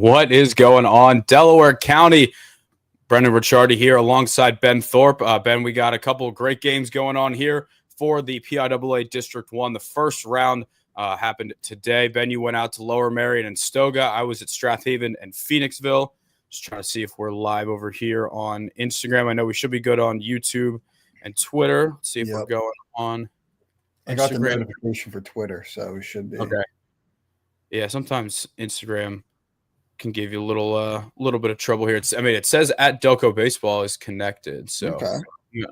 What is going on, Delaware County? Brendan Ricciardi here alongside Ben Thorpe. Ben, we got a couple of great games going on here for the PIAA District 1. The first round happened today. Ben, you went out to Lower Merion and Stoga. I was at Strathaven and Phoenixville. Just trying to see if we're live over here on Instagram. I know we should be good on YouTube and Twitter. Let's see if we're going on Instagram. I got the notification for Twitter, so we should be. Okay. Yeah, sometimes Instagram can give you a little bit of trouble here. It says at Delco Baseball is connected, so okay.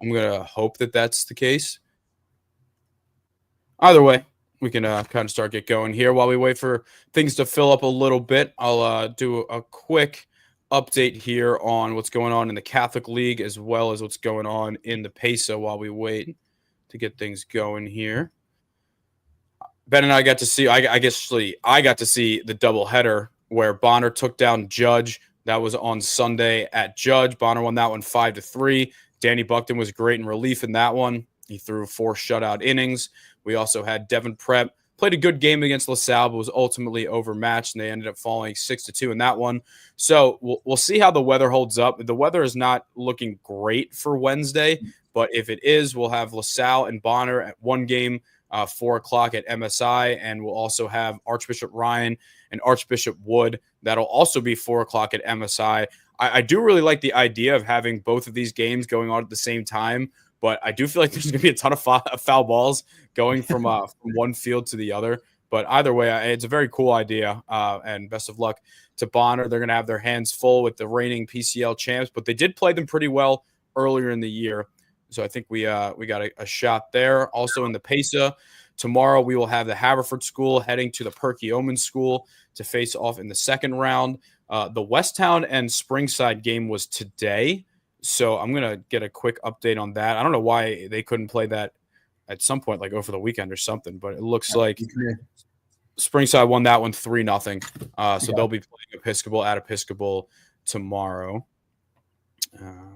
I'm gonna hope that that's the case. Either way, we can kind of get going here while we wait for things to fill up a little bit. I'll do a quick update here on what's going on in the Catholic League as well as what's going on in the PAISAA while we wait to get things going here. Ben and I got to see. I got to see the doubleheader where Bonner took down Judge. That was on Sunday at Judge. Bonner won that one 5-3. Danny Buckton was great in relief in that one. He threw 4 shutout innings. We also had Devon Prep. Played a good game against LaSalle, but was ultimately overmatched, and they ended up falling 6-2 in that one. So we'll see how the weather holds up. The weather is not looking great for Wednesday, but if it is, we'll have LaSalle and Bonner at one game, 4 o'clock at MSI, and we'll also have Archbishop Ryan and Archbishop Wood. That'll also be 4 o'clock at MSI. I do really like the idea of having both of these games going on at the same time, but I do feel like there's going to be a ton of foul balls going from one field to the other. But either way, it's a very cool idea, and best of luck to Bonner. They're going to have their hands full with the reigning PCL champs, but they did play them pretty well earlier in the year. So I think we got a shot there. Also in the PAISAA, tomorrow we will have the Haverford School heading to the Perkiomen School to face off in the second round. The Westtown and Springside game was today, so I'm going to get a quick update on that. I don't know why they couldn't play that at some point, like over the weekend or something, but it looks like Springside won that one 3-0. So they'll be playing Episcopal at Episcopal tomorrow.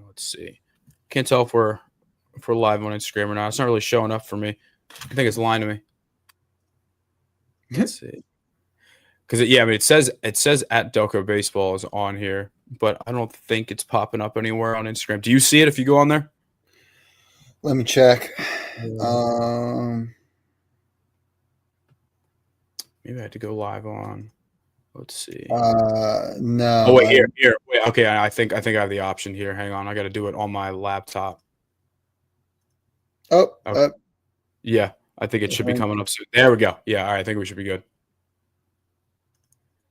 Let's see. Can't tell if we're live on Instagram or not. It's not really showing up for me. I think it's lying to me. Let's see. Because it says at Delco Baseball is on here, but I don't think it's popping up anywhere on Instagram. Do you see it if you go on there? Let me check. Maybe I had to go live on. Let's see. No. Oh wait, here. Wait, okay, I think I have the option here. Hang on, I got to do it on my laptop. Oh. Okay. Yeah, I think it should be coming up soon. There we go. Yeah, all right, I think we should be good.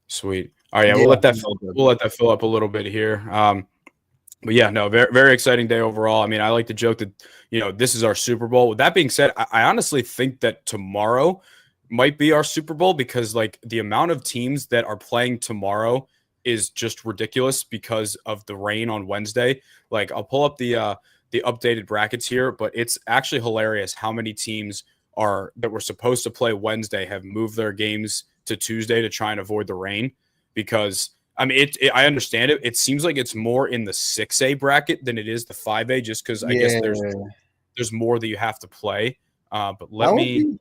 Sweet. All right, we'll let that fill up a little bit here. But yeah, no, very, very exciting day overall. I mean, I like to joke that, this is our Super Bowl. With that being said, I honestly think that tomorrow might be our Super Bowl because, like, the amount of teams that are playing tomorrow is just ridiculous because of the rain on Wednesday. Like, I'll pull up the updated brackets here, but it's actually hilarious how many teams that were supposed to play Wednesday have moved their games to Tuesday to try and avoid the rain because I understand it. It seems like it's more in the 6A bracket than it is the 5A just because I guess there's more that you have to play. But let me.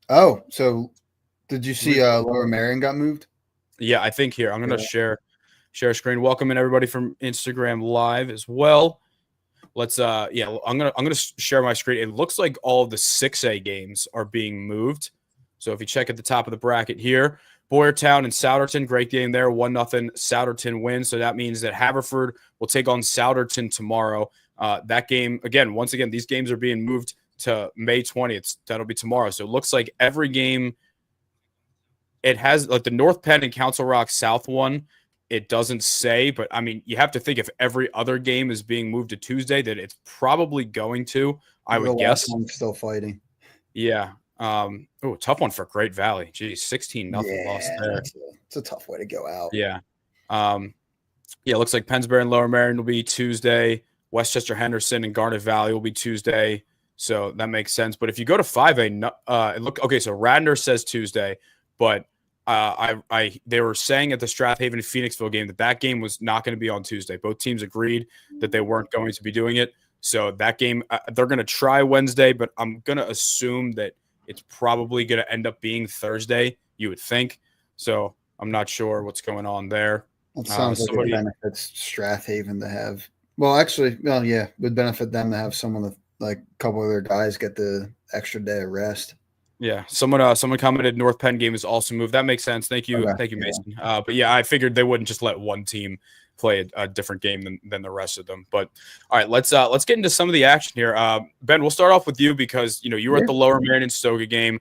Oh, so did you see Lower Merion got moved? Yeah, I think here. I'm going to share screen. Welcome in everybody from Instagram Live as well. Let's I'm gonna share my screen. It looks like all of the 6A games are being moved. So if you check at the top of the bracket here, Boyertown and Souderton, great game there, 1-0 Souderton win. So that means that Haverford will take on Souderton tomorrow. That game once again, these games are being moved to May 20th. That'll be tomorrow. So it looks like every game. It has like the North Penn and Council Rock South one. It doesn't say, but I mean, you have to think if every other game is being moved to Tuesday, that it's probably going to. I would guess. Still fighting. Yeah. Tough one for Great Valley. Geez, 16-0 loss there. It's a tough way to go out. Yeah. It looks like Pennsbury and Lower Merion will be Tuesday. Westchester Henderson and Garnet Valley will be Tuesday. So that makes sense. But if you go to 5A, so Radnor says Tuesday, but they were saying at the Strathaven and Phoenixville game that game was not going to be on Tuesday. Both teams agreed that they weren't going to be doing it. So that game, they're going to try Wednesday, but I'm going to assume that it's probably going to end up being Thursday, you would think. So I'm not sure what's going on there. It sounds like it benefits Strathaven to have. Well, actually, well, yeah, it would benefit them to have someone that, like a couple of their guys get the extra day of rest. Yeah, someone commented North Penn game is also moved. That makes sense. Thank you, Okay, Mason. But yeah, I figured they wouldn't just let one team play a different game than the rest of them. But all right, let's get into some of the action here. Ben, we'll start off with you because you were at the Lower Marion and Stoga game.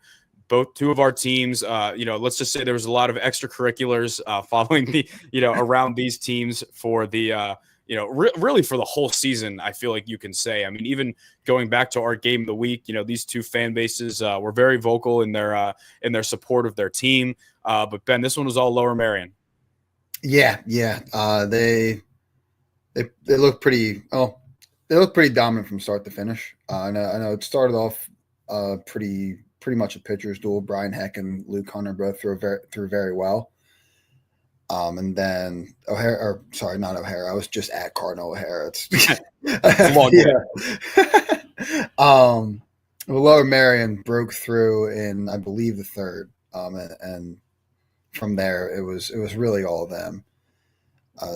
Both two of our teams, let's just say there was a lot of extracurriculars following the around these teams for the really for the whole season. I feel like you can say. I mean, even going back to our game of the week, these two fan bases were very vocal in their support of their team. But Ben, this one was all Lower Marion. Yeah. They look pretty. Oh, they look pretty dominant from start to finish. I know it started off pretty much a pitcher's duel. Brian Heck and Luke Hunter both threw very well. And then not O'Hara. I was just at Cardinal O'Hara. It's Lower Marion broke through in, I believe, the third. And from there, it was really all of them.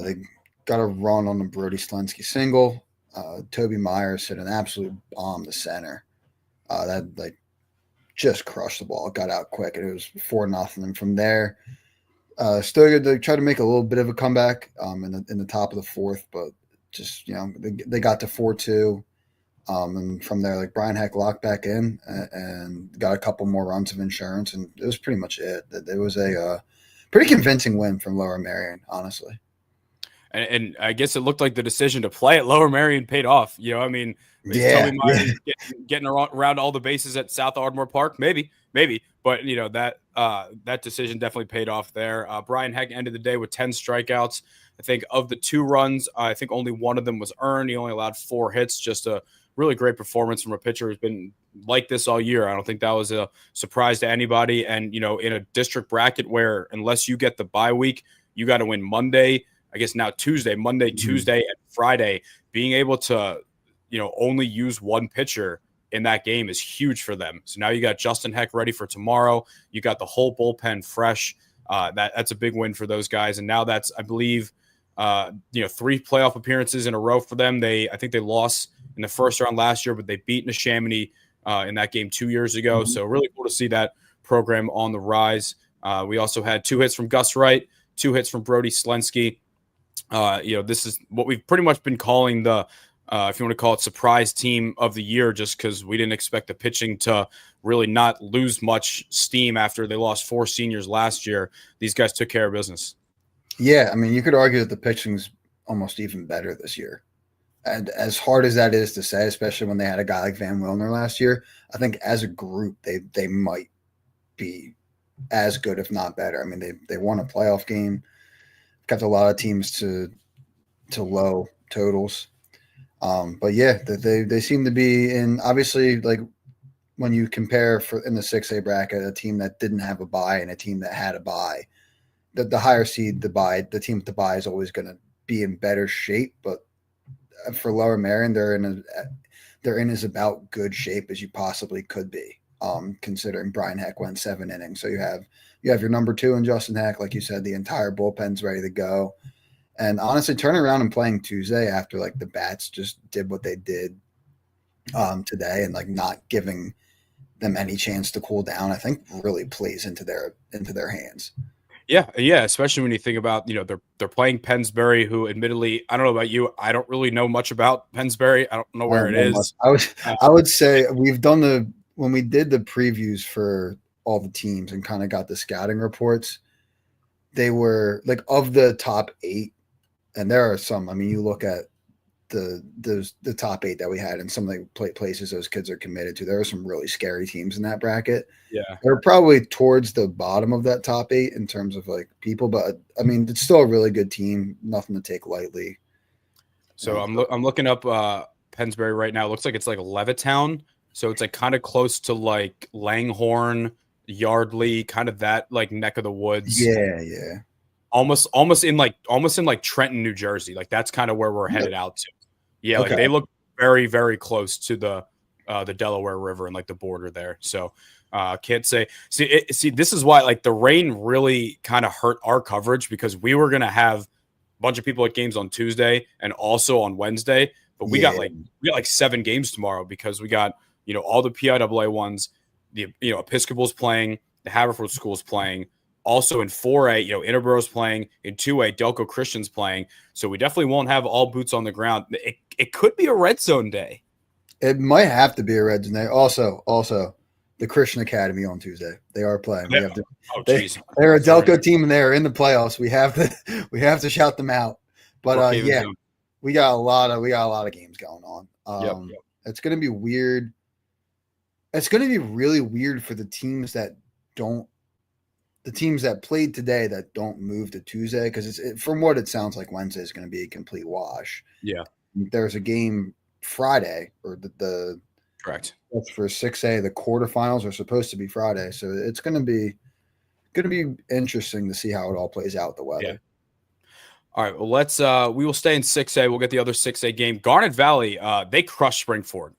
They got a run on the Brody Slensky single. Toby Myers hit an absolute bomb to center. That just crushed the ball. It got out quick, and it was 4-0. And from there, Stoga, they tried to make a little bit of a comeback in the top of the fourth, but just they got to 4-2, and from there, Brian Heck locked back in and got a couple more runs of insurance, and it was pretty much it. It was a pretty convincing win from Lower Marion, honestly. And I guess it looked like the decision to play at Lower Marion paid off. Toby Myers getting around all the bases at South Ardmore Park, maybe. But that decision definitely paid off there. Brian Heck ended the day with 10 strikeouts. I think of the 2 runs, I think only one of them was earned. He only allowed 4 hits. Just a really great performance from a pitcher who's been like this all year. I don't think that was a surprise to anybody. And in a district bracket where unless you get the bye week, you got to win Monday. I guess now Tuesday, Monday, Tuesday, and Friday. Being able to only use one pitcher in that game is huge for them. So now you got Justin Heck ready for tomorrow. You got the whole bullpen fresh. That's a big win for those guys. And now that's, I believe, 3 playoff appearances in a row for them. I think they lost in the first round last year, but they beat Neshaminy in that game 2 years ago. So really cool to see that program on the rise. We also had 2 hits from Gus Wright, 2 hits from Brody Slensky. This is what we've pretty much been calling the if you want to call it surprise team of the year, just because we didn't expect the pitching to really not lose much steam after they lost 4 seniors last year. These guys took care of business. Yeah, I mean, you could argue that the pitching's almost even better this year. And as hard as that is to say, especially when they had a guy like Van Wilner last year, I think as a group, they might be as good, if not better. I mean, they won a playoff game, kept a lot of teams to low totals. But yeah, they seem to be in, obviously, when you compare in the 6A bracket, a team that didn't have a bye and a team that had a bye, the higher seed, the team with the bye is always going to be in better shape. But for Lower Marion, they're in as about good shape as you possibly could be, considering Brian Heck went 7 innings. So you have your number 2 in Justin Heck, like you said, the entire bullpen's ready to go. And honestly, turning around and playing Tuesday after the bats just did what they did today, and not giving them any chance to cool down, I think really plays into their hands. Yeah, especially when you think about they're playing Pennsbury, who admittedly, I don't know about you, I don't really know much about Pennsbury. I don't know where it is. I would say we've done when we did the previews for all the teams and kind of got the scouting reports, they were of the top 8. And there are some. I mean, you look at the top 8 that we had, and some of the places those kids are committed to. There are some really scary teams in that bracket. Yeah, they're probably towards the bottom of that top 8 in terms of people, but I mean, it's still a really good team. Nothing to take lightly. So I'm looking up Pennsbury right now. It looks like it's Levittown, so it's kind of close to Langhorne, Yardley, kind of that neck of the woods. Yeah. Almost in Trenton, New Jersey. That's kind of where we're headed out to. Yeah, okay. They look very, very close to the Delaware River and the border there. So Can't say. See, this is why like the rain really kind of hurt our coverage because we were gonna have a bunch of people at games on Tuesday and also on Wednesday, but we got like 7 games tomorrow because we got all the PIAA ones, the Episcopal's playing, the Haverford School's playing. Also in 4A, Interboro's playing. In 2A, Delco Christian's playing. So we definitely won't have all boots on the ground. It could be a red zone day. It might have to be a red zone day. Also, the Christian Academy on Tuesday. They are playing. Yeah. They're a Delco team and they are in the playoffs. We have to shout them out. But we got a lot of games going on. It's going to be weird. It's going to be really weird for the teams that played today that don't move to Tuesday because from what it sounds like Wednesday is going to be a complete wash. Yeah, there's a game Friday or the correct. That's for 6A. The quarterfinals are supposed to be Friday, so it's going to be interesting to see how it all plays out. The weather. Yeah. All right, well, we will stay in 6A. We'll get the other 6A game. Garnet Valley, they crushed Springford.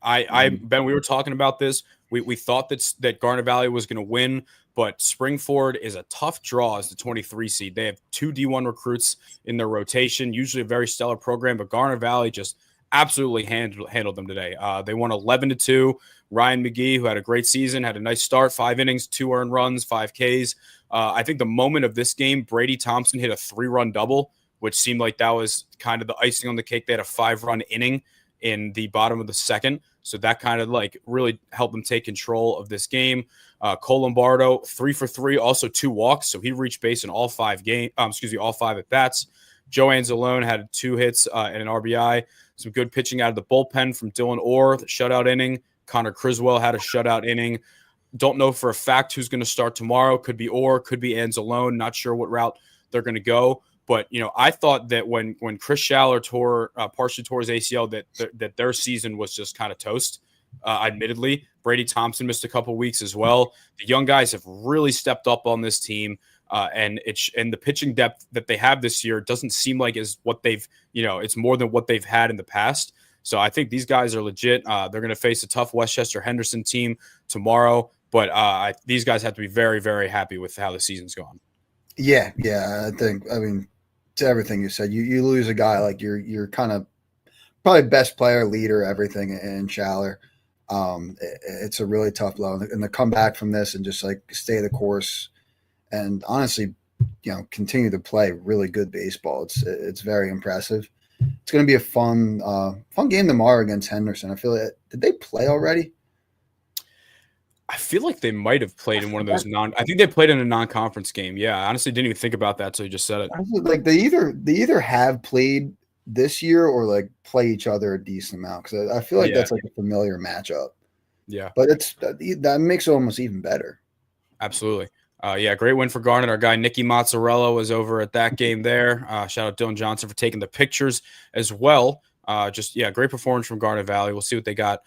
Ben, we were talking about this. We thought that Garnet Valley was going to win, but Springford is a tough draw as the 23 seed. They have 2 D1 recruits in their rotation, usually a very stellar program, but Garnet Valley just absolutely handled them today. They won 11-2. Ryan McGee, who had a great season, had a nice start, 5 innings, 2 earned runs, 5 Ks. I think the moment of this game, Brady Thompson hit a 3-run double, which seemed like that was kind of the icing on the cake. They had a 5-run inning in the bottom of the second. So that kind of like really helped them take control of this game. Cole Lombardo, 3 for 3, also 2 walks. So he reached base in all 5 all 5 at bats. Joe Anzalone had 2 hits and an RBI. Some good pitching out of the bullpen from Dylan Orr, the shutout inning. Connor Criswell had a shutout inning. Don't know for a fact who's going to start tomorrow. Could be Orr, could be Anzalone. Not sure what route they're going to go. But, I thought that when Chris Schaller partially tore his ACL, that their season was just kind of toast, admittedly. Brady Thompson missed a couple weeks as well. The young guys have really stepped up on this team. And the pitching depth that they have this year doesn't seem like is what they've, it's more than what they've had in the past. So I think these guys are legit. They're going to face a tough Westchester Henderson team tomorrow. But these guys have to be very, very happy with how the season's gone. Yeah. I mean, to everything you said, you lose a guy like you're kind of probably best player, leader, everything in Schaller. It's a really tough blow, and to come back from this and just like stay the course and honestly, continue to play really good baseball. It's very impressive. It's going to be a fun game tomorrow against Henderson. I feel like did they play already? I feel like they might have played in one of those I think they played in a non-conference game. Yeah, I honestly didn't even think about that, so you just said it. Like they either have played this year or like play each other a decent amount because I feel like that's like a familiar matchup. Yeah, but that makes it almost even better. Absolutely. Great win for Garnet. Our guy Nicky Mozzarella was over at that game there. Shout out Dylan Johnson for taking the pictures as well. Great performance from Garnet Valley. We'll see what they got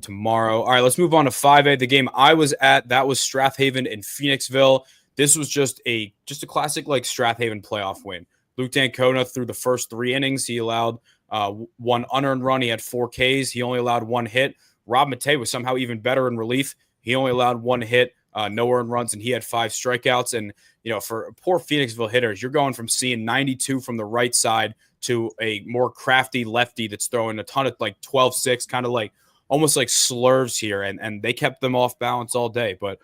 tomorrow. All right, let's move on to 5A. The game I was at, that was Strathaven and Phoenixville. This was just a classic like Strathaven playoff win. Luke Dancona threw the first 3 innings. He allowed 1 unearned run. He had 4 Ks. He only allowed 1 hit. Rob Matei was somehow even better in relief. He only allowed 1 hit. No earned runs, and he had 5 strikeouts. And, for poor Phoenixville hitters, you're going from seeing 92 from the right side to a more crafty lefty that's throwing a ton of like 12-6, kind of like almost like slurves here. And they kept them off balance all day. But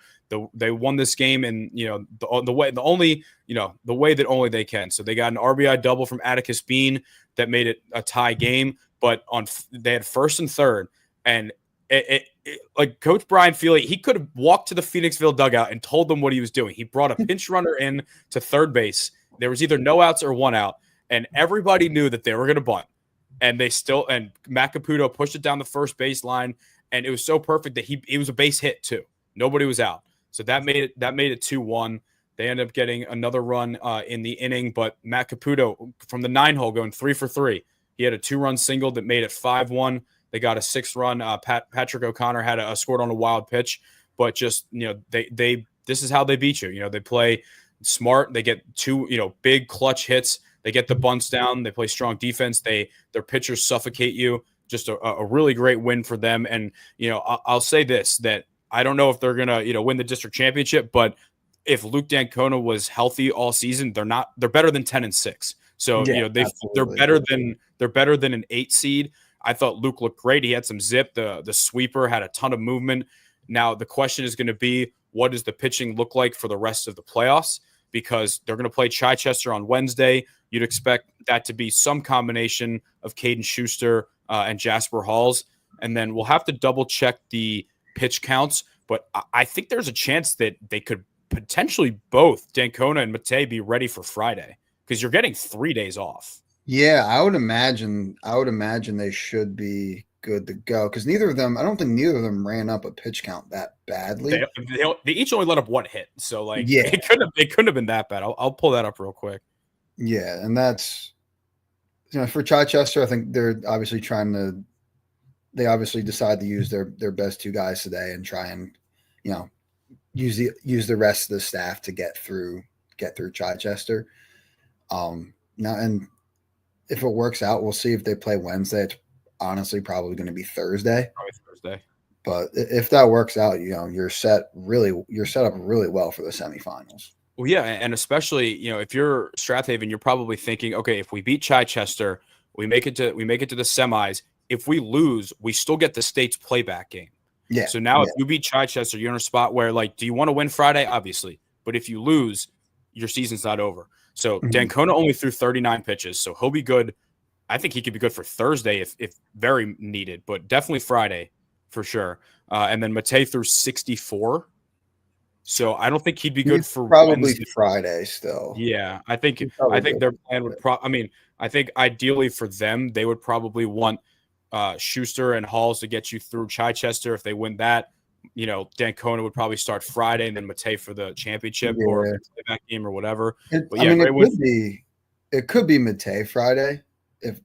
they won this game in, the way that only they can. So they got an RBI double from Atticus Bean that made it a tie game. But they had first and third, and like Coach Brian Feely, he could have walked to the Phoenixville dugout and told them what he was doing. He brought a pinch runner in to third base. There was either no outs or 1 out, and everybody knew that they were going to bunt. And Matt Caputo pushed it down the first baseline, and it was so perfect that it was a base hit too. Nobody was out, so that made it 2-1. They ended up getting another run in the inning, but Matt Caputo from the 9-hole going 3 for 3. He had a 2-run single that made it 5-1. They got a 6-run. Patrick O'Connor had scored on a wild pitch, but just this is how they beat you. They play smart. They get 2 big clutch hits. They get the bunts down. They play strong defense. Their pitchers suffocate you. Just a really great win for them. And I'll say this, that I don't know if they're gonna win the district championship, but if Luke Dancona was healthy all season, they're better than 10-6. So Yeah, they're absolutely. better than an 8 seed. I thought Luke looked great. He had some zip. The sweeper had a ton of movement. Now the question is going to be, what does the pitching look like for the rest of the playoffs? Because they're going to play Chichester on Wednesday. You'd expect that to be some combination of Caden Schuster and Jasper Halls. And then we'll have to double check the pitch counts. But I think there's a chance that they could potentially both Dancona and Matei be ready for Friday, because you're getting 3 days off. Yeah, I would imagine they should be good to go because I don't think neither of them ran up a pitch count that badly. They each only let up 1 hit, so like Yeah, it couldn't have been that bad. I'll pull that up real quick. yeah, and that's for Chichester, I think they're obviously they obviously decide to use their best 2 guys today and try and use the rest of the staff to get through Chichester. Now, and if it works out, we'll see if they play Wednesday. It's honestly probably going to be Thursday. Probably Thursday. But if that works out, you're set up really well for the semifinals. Well, yeah, and especially if you're Strathaven, you're probably thinking, okay, if we beat Chichester, we make it to the semis. If we lose, we still get the state's playback game. Yeah. So now if you beat Chichester, you're in a spot where, like, do you want to win Friday? Obviously. But if you lose, your season's not over. So Dancona only threw 39 pitches, so he'll be good. I think he could be good for Thursday if very needed, but definitely Friday for sure. And then Matei threw 64. So I don't think he'd be good for probably Wednesday. Friday still. Yeah, I think their plan would I think ideally for them, they would probably want Schuster and Halls to get you through Chichester. If they win that, Dancona would probably start Friday and then Matei for the championship or that game or whatever. It could be Matei Friday if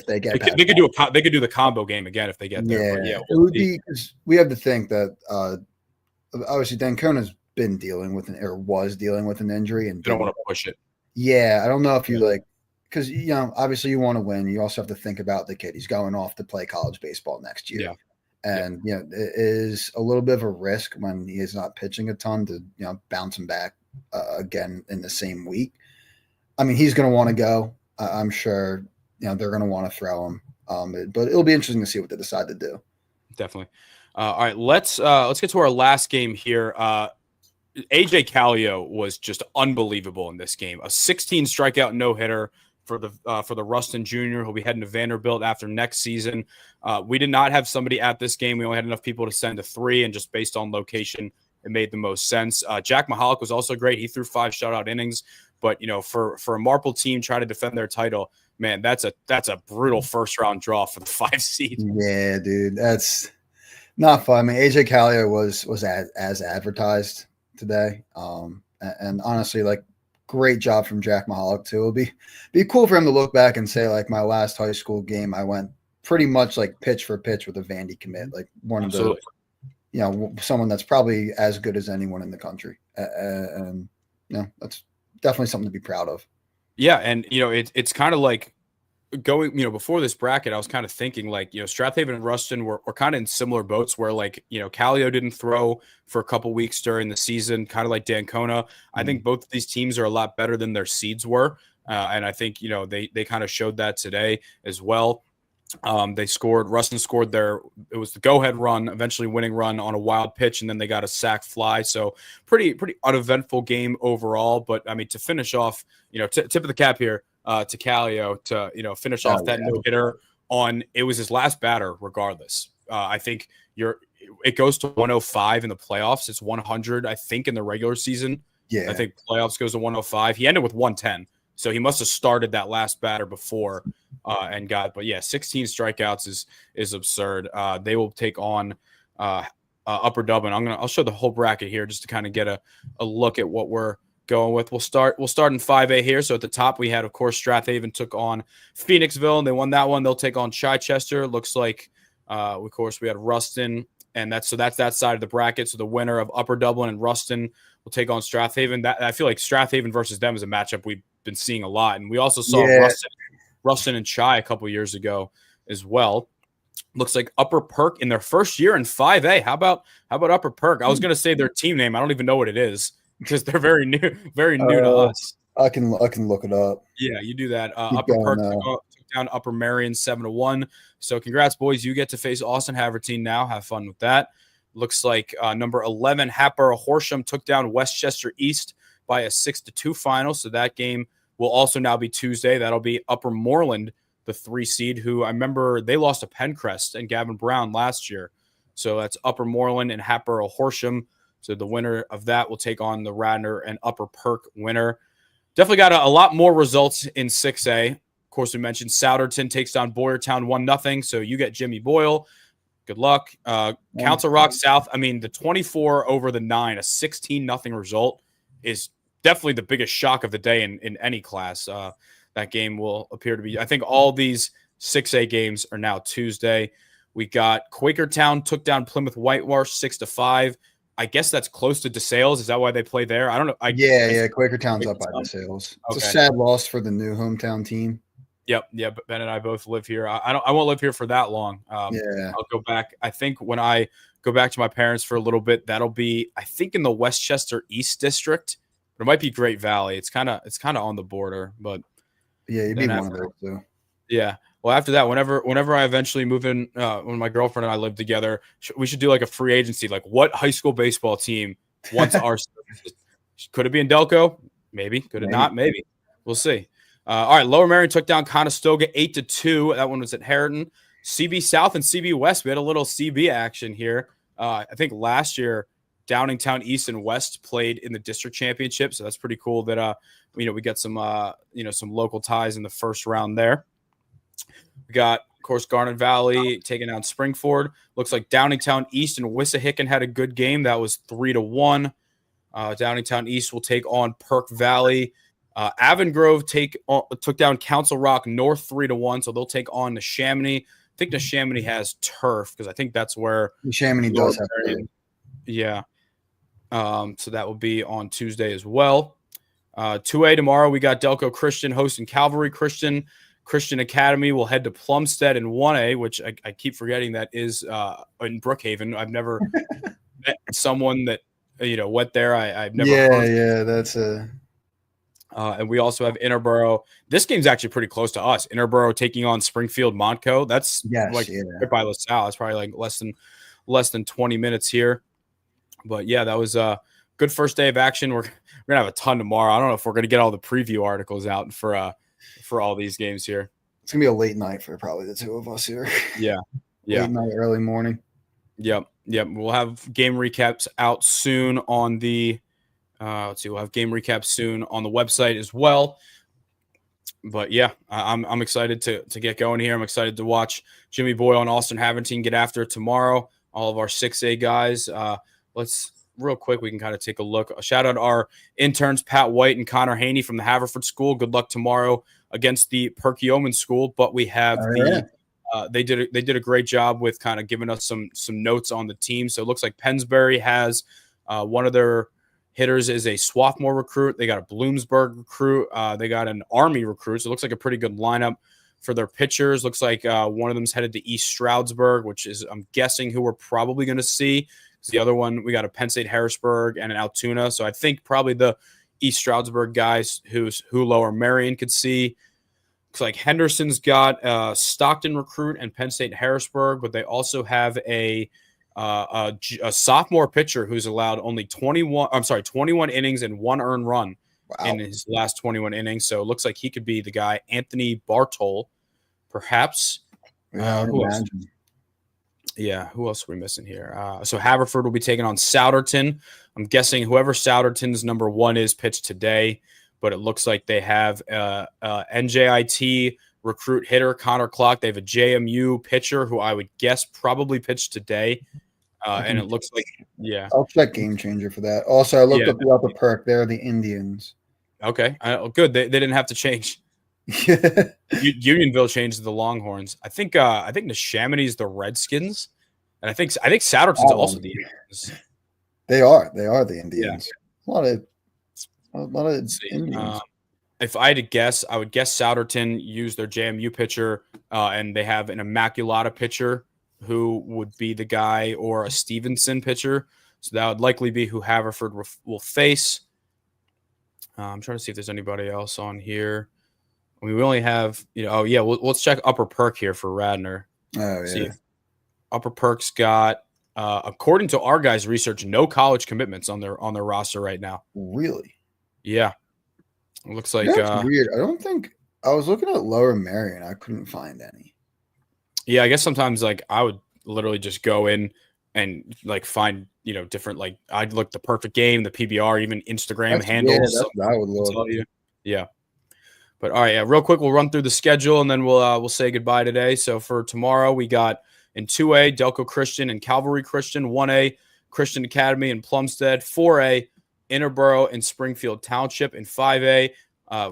they get they could do the combo game again if they get there. But it would be because we have to think that obviously Dancona's been dealing with was dealing with an injury and don't want to push it. Yeah, I don't know if you because obviously you want to win. You also have to think about the kid. He's going off to play college baseball next year. Yeah. And it is a little bit of a risk when he is not pitching a ton to bounce him back again in the same week. I mean, he's going to want to go. I'm sure they're going to want to throw him. But it'll be interesting to see what they decide to do. Definitely. All right, let's get to our last game here. AJ Callio was just unbelievable in this game. A 16 strikeout no-hitter for the Ruston Junior, who'll be heading to Vanderbilt after next season. We did not have somebody at this game. We only had enough people to send to 3, and just based on location, it made the most sense. Jack Mahalik was also great. He threw 5 shutout innings, but for a Marple team trying to defend their title, man, that's a brutal first round draw for the 5 seed. Yeah, dude, that's not fun. I mean, AJ Callio was as advertised today, and honestly, great job from Jack Mahalik too. It'll be cool for him to look back and say, my last high school game, I went pretty much pitch for pitch with a Vandy commit, one of the, someone that's probably as good as anyone in the country. And that's definitely something to be proud of. Yeah. And, it's kind of like going, before this bracket, I was kind of thinking Strathaven and Ruston were kind of in similar boats where Callio didn't throw for a couple weeks during the season, kind of like Dancona. I think both of these teams are a lot better than their seeds were. And I think, they kind of showed that today as well. Ruston scored it was the go-ahead run, eventually winning run on a wild pitch, and then they got a sac fly. So pretty uneventful game overall. But I mean, to finish off, tip of the cap here to Callio to, finish off that no-hitter on, it was his last batter regardless. I think it goes to 105 in the playoffs. It's 100, I think, in the regular season. Yeah. I think playoffs goes to 105. He ended with 110. So he must have started that last batter before and got, but yeah, 16 strikeouts is absurd. They will take on Upper Dublin. I'll show the whole bracket here just to kind of get a look at what we're going with. We'll start in 5A here. So at the top we had, of course, Strathaven took on Phoenixville, and they won that one. They'll take on Chichester. Looks like, of course, we had Ruston, and that's that side of the bracket. So the winner of Upper Dublin and Ruston will take on Strathaven. That I feel like Strathaven versus them is a matchup we've been seeing a lot, and we also saw Ruston and Chi a couple years ago as well. Looks like Upper Perk in their first year in 5A. How about Upper Perk? I was gonna say their team name. I don't even know what it is because they're very new to us. I can look it up. Yeah, you do that. Keep Upper going Perk took down Upper Marion 7-1. So congrats, boys. You get to face Austin Havertine now. Have fun with that. Looks like number 11 Hatboro Horsham took down Westchester East by a 6-2 final. So that game will also now be Tuesday. That'll be Upper Moreland, the 3 seed, who I remember they lost to Pencrest and Gavin Brown last year. So that's Upper Moreland and Hatboro Horsham. So the winner of that will take on the Radnor and Upper Perk winner. Definitely got a lot more results in 6A. Of course, we mentioned Souderton takes down Boyertown 1-0. So you get Jimmy Boyle. Good luck. Council Rock South, I mean, the 24 over the 9, a 16-0 result is definitely the biggest shock of the day in any class. That game will appear to be, I think all these 6A games are now Tuesday. We got Quakertown took down Plymouth Whitewash 6-5. I guess that's close to DeSales. Is that why they play there? I don't know. Yeah. Quakertown's up by DeSales. It's a sad loss for the new hometown team. Yep. Yeah. But Ben and I both live here. I won't live here for that long. I'll go back. I think when I go back to my parents for a little bit, that'll be, I think, in the Westchester East District. But it might be Great Valley. It's kind of on the border, but yeah, you'd be one of those too. Yeah. Well, after that, whenever I eventually move in, when my girlfriend and I live together, we should do like a free agency. Like, what high school baseball team wants our services? Could it be in Delco? Maybe. Could it not? Maybe. We'll see. All right. Lower Marion took down Conestoga 8-2. That one was at Harriton. CB South and CB West. We had a little CB action here. I think last year, Downingtown East and West played in the district championship. So that's pretty cool that, we got some, some local ties in the first round there. We got, of course, Garnet Valley taking down Springford. Looks like Downingtown East and Wissahickon had a good game. That was 3-1. Downingtown East will take on Perk Valley. Avongrove took down Council Rock North 3-1, so they'll take on Neshaminy. I think Neshaminy has turf because I think that's where Neshaminy does have turf. Yeah. So that will be on Tuesday as well. 2A tomorrow, we got Delco Christian hosting Calvary Christian. Christian Academy will head to Plumstead in 1A, which I keep forgetting that is in Brookhaven. I've never met someone that went there. I've never. Yeah, that's a. And we also have Interboro. This game's actually pretty close to us. Interboro taking on Springfield Montco. That's right by LaSalle. It's probably like less than 20 minutes here. But yeah, that was a good first day of action. We're gonna have a ton tomorrow. I don't know if we're gonna get all the preview articles out for all these games here. It's gonna be a late night for probably the two of us here. Yeah. Late night, early morning. Yep. We'll have game recaps out soon on the. Let's see. We'll have game recaps soon on the website as well. But yeah, I'm excited to get going here. I'm excited to watch Jimmy Boyle and Austin Havertine get after it tomorrow. All of our 6A guys. Let's real quick. We can kind of take a look. A shout out our interns Pat White and Connor Haney from the Haverford School. Good luck tomorrow against the Perkiomen School. But we have they did a great job with kind of giving us some notes on the team. So it looks like Pennsbury has one of their hitters is a Swarthmore recruit. They got a Bloomsburg recruit. They got an Army recruit. So it looks like a pretty good lineup for their pitchers. Looks like one of them's headed to East Stroudsburg, which is, I'm guessing, who we're probably going to see. The other one, we got a Penn State Harrisburg and an Altoona. So I think probably the East Stroudsburg guys who Lower Marion could see. Looks like Henderson's got a Stockton recruit and Penn State Harrisburg, but they also have a sophomore pitcher who's allowed only 21 innings and 1 earned run in his last 21 innings. So it looks like he could be the guy, Anthony Bartol, perhaps. Who else are we missing here? So Haverford will be taking on Souderton. I'm guessing whoever Souderton's number 1 is pitched today, but it looks like they have NJIT recruit hitter Connor Clark. They have a JMU pitcher who I would guess probably pitched today. And it looks like, I'll check Game Changer for that. Also, I looked up the Upper Perk. They're the Indians. Okay. Good. They didn't have to change. Unionville changed the Longhorns. I think Neshamine's the Redskins, and I think Souderton's also the Indians. They are the Indians. Yeah. A lot of Indians. if I had to guess, I would guess Souderton used their JMU pitcher, and they have an Immaculata pitcher who would be the guy, or a Stevenson pitcher. So that would likely be who Haverford will face. I'm trying to see if there's anybody else on here. I mean, we only have, oh yeah, let's check Upper Perk here for Radnor. Oh, See yeah. if Upper Perk's got, according to our guys' research, no college commitments on their roster right now. Really? Yeah. It looks like That's weird. I don't think I was looking at Lower Marion. I couldn't find any. Yeah, I guess sometimes like I would literally just go in and like find, different, like I'd look the perfect game, the PBR, even Instagram handles. Yeah, that's what I would look. Yeah. But all right, yeah, real quick, we'll run through the schedule and then we'll say goodbye today. So for tomorrow, we got in 2A, Delco Christian and Calvary Christian, 1A, Christian Academy and Plumstead, 4A, Interborough and Springfield Township, and 5A,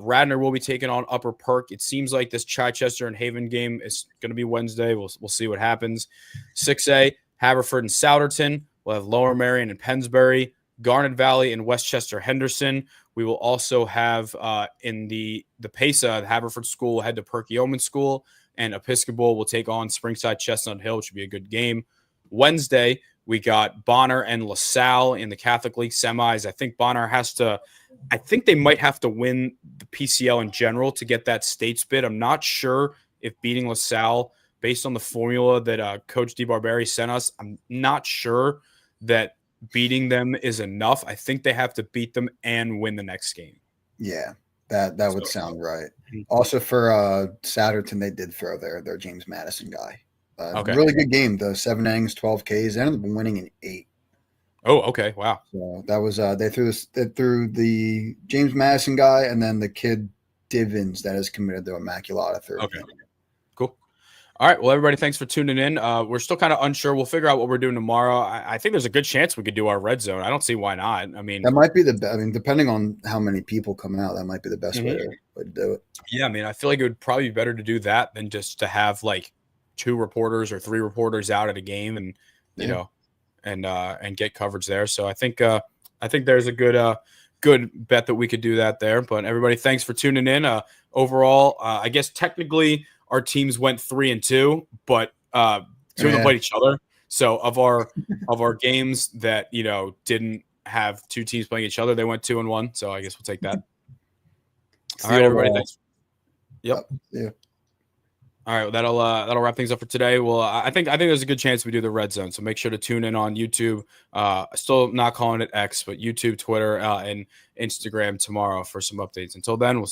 Radnor will be taking on Upper Perk. It seems like this Chichester and Haven game is going to be Wednesday. We'll see what happens. 6A, Haverford and Souderton. We'll have Lower Marion and Pennsbury, Garnet Valley and Westchester Henderson. We will also have in the PAISAA, the Haverford School will head to Perkiomen School, and Episcopal will take on Springside Chestnut Hill, which should be a good game. Wednesday, we got Bonner and LaSalle in the Catholic League semis. I think they might have to win the PCL in general to get that state's bid. I'm not sure if beating LaSalle, based on the formula that Coach DeBarberi sent us, I'm not sure that beating them is enough. I think they have to beat them and win the next game. Yeah, that would sound right. Also for Souderton, they did throw their James Madison guy. Okay. Really good game. The 7 innings, 12 Ks. They ended up winning in 8. Oh, okay. Wow. So that was they threw the James Madison guy and then the kid Divins that is committed to Immaculata third. Okay. Cool. All right. Well, everybody, thanks for tuning in. We're still kind of unsure. We'll figure out what we're doing tomorrow. I think there's a good chance we could do our red zone. I don't see why not. I mean, that might be depending on how many people come out, that might be the best way to do it. Yeah, I mean, I feel like it would probably be better to do that than just to have like 2 reporters or 3 reporters out at a game and and get coverage there. So I think there's a good bet that we could do that there. But everybody, thanks for tuning in. Overall, I guess technically our teams went 3-2, but 2 of them played each other. So of our games that didn't have 2 teams playing each other, they went 2-1. So I guess we'll take that. All right, everybody, thanks. Yep. Yeah. All right, well, that'll wrap things up for today. Well, I think there's a good chance we do the red zone, so make sure to tune in on YouTube. Still not calling it X, but YouTube, Twitter, and Instagram tomorrow for some updates. Until then, we'll